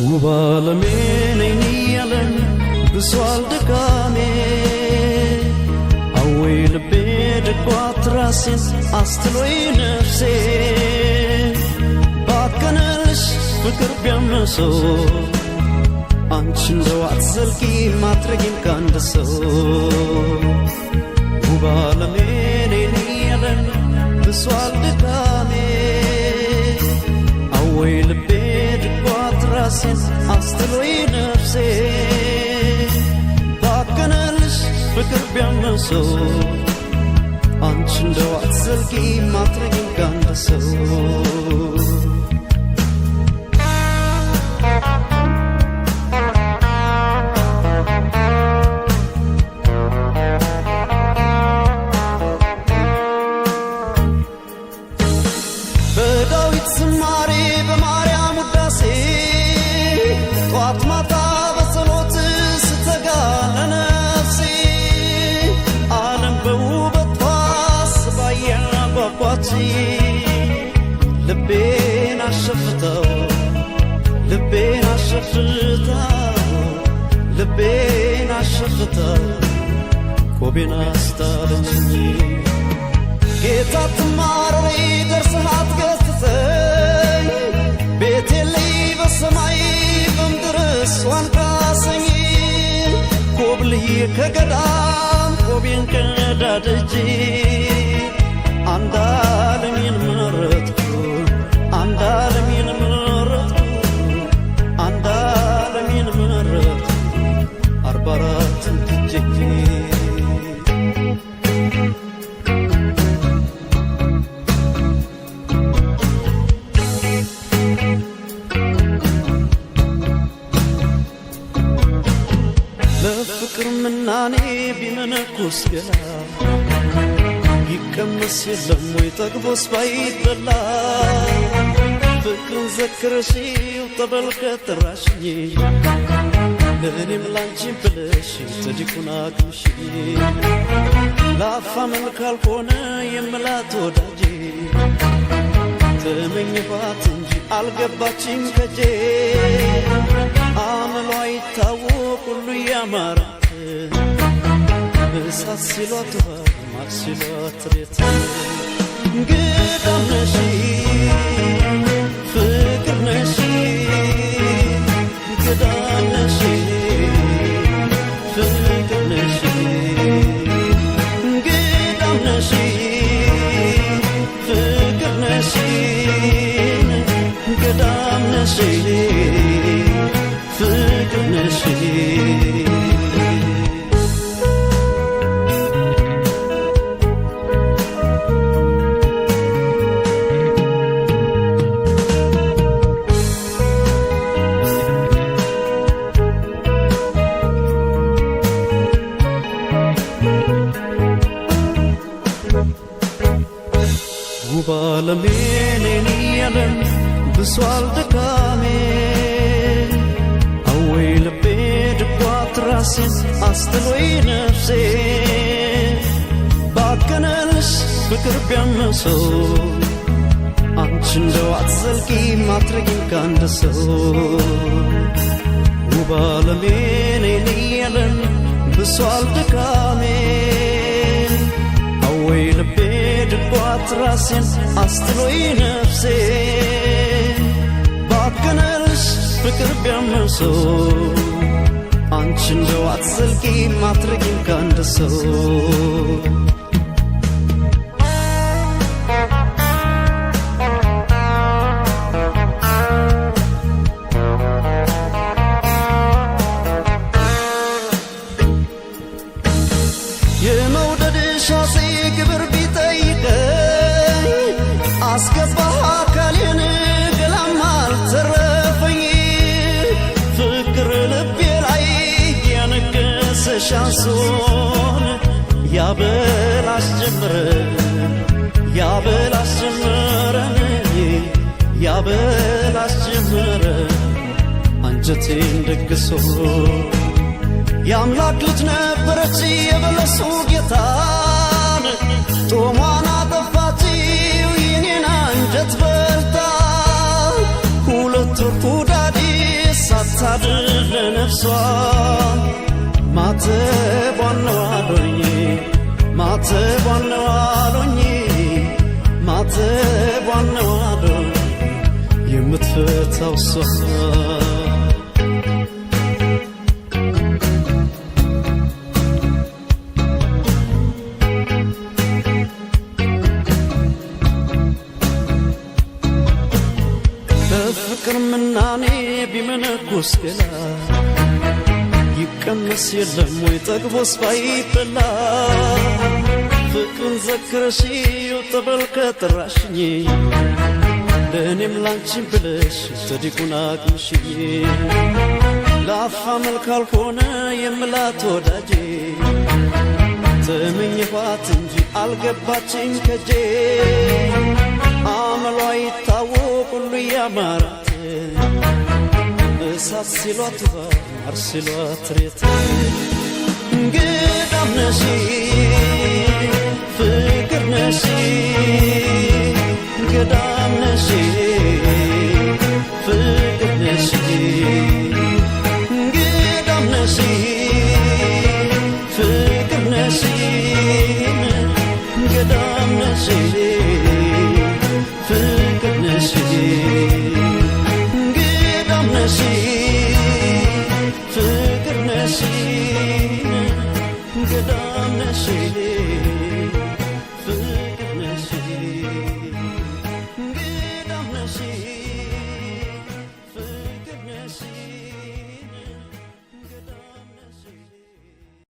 وبالمين يلن بسوال دكامي أويل بيد قطراسين أستلوي نفسي باكنلش فكر بيمسو أنشن دوات زلكي ما ترجين كاندسو وبالمين يلن بسوال دكامي أويل بيد قطراسين أستلوي نفسي باكنلش فكر بيمسو أنشن دوات زلكي ما ترجين كاندسو لبين عشفتو لبين عشفتو لبين عشفتو كوبين استالني كيتات ماري درسات قصتي بيت اللي بسمعي بمدرس وانقاسني كوبلي كقدام كوبين كدادجي عندالمين مرتكو عندالمين مرتكو عندالمين مرتكو أربعات تجيكي لفكر مناني بمنكوس قلا يكمس يلم ويتقبص بعيد بالله فكر نذكرشي وطبل كتراشني لاني ملانجي بلشي تديكونا كمشي لا فمن كالكونا يملات وداجي تمني باتنجي القباتين كجي عملوا يتاوو كله يامارك بسات سيلوتها ماكسيلوت ريت قدام نشي فكر نشي قدام نشي فكر نشي قدام نشي فكر نشي قدام نشي فكر نشي وبالمين يلن بسوال دكامي أويل بيد قطراسين أستلوي نفسي باكنلش فكر بيمسو أنشن دوات زلكي ما ترجين كاندسو وبالمين يلن بسوال دكامي أويل بيد قطراسين أستلوي نفسي باكنلش فكر بيمسو أنشن دوات زلكي ما ترجين كاندسو شانسون يا بلاش جمرن يا بلاش جمرن يا بلاش جمرن አንጀቴን ደግሶ ያምላክ ልጅ ነበረች የበለሱ ጌታን ጦሟን አጠፋችው የኔን አንጀት በልታ ሁለት ወር ሳታድር ለነፍሷ ማተቧን ነው አሉኝ ማተቧን ነው አሉኝ ማተቧን ነው አሉኝ የምትፈታው እሷ በፍቅር ምናኔ ቢመነኩስ ገላ ይቀመስ የለም ወይ ጠግቦስ ባይበላ ፍቅርን ዘክረሽው ጠበል ከጠራሽኝ ለእኔም ላንቺን ብለሽ ጸዲቁን አቅምሽኝ ለአፋ መልክ ካልሆነ የምላት ወዳጄ ተመኘኋት እንጂ አልገባችኝ ከጄ አመሏ ይታወቅ ሁሉ ያማራት እሳት ሲሏት ማር ሲሏት ሬት እንግዳም ነሽ ፍቅር ነሽ እንግዳም ነሽ ፍቅር ነሽ እንግዳም ነሽ ፍቅር ነሽ እንግዳም ነሽ ፍቅር ነሽ እንግዳም ነሽ ፍቅር ነሽ እንግዳም ነሽ